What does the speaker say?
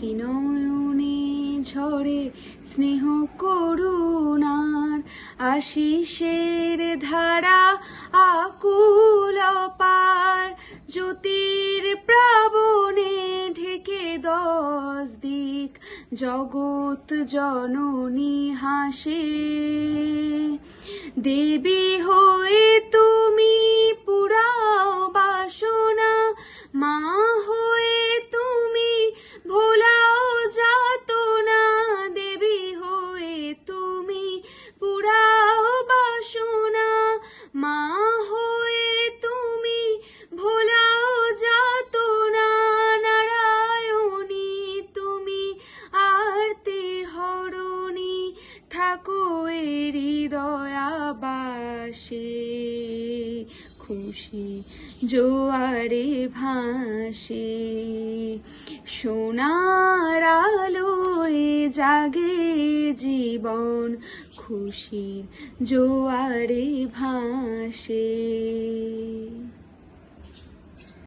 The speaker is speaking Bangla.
শ্রীনয়নে ঝরে স্নেহ করুণার আশিসের ধারা আকুল পার জ্যোতির প্লাবনে ঢেকে 10 দিক জগৎ জননী হাসে দেবী হয়ে তুমি পুরাও বাসনা মা হয়ে তুমি ভোলাও যাতনা দেবী হয়ে তুমি পুরাও বাসনা মা হয়ে তুমি ভোলাও যাতনা নারায়ণী তুমি আরতি হরণী থাকো এ হৃদয়াবাসে খুশি জোয়ারে ভাসে সোনার আলোয় জাগে জীবন খুশির জোয়ারে ভাসে।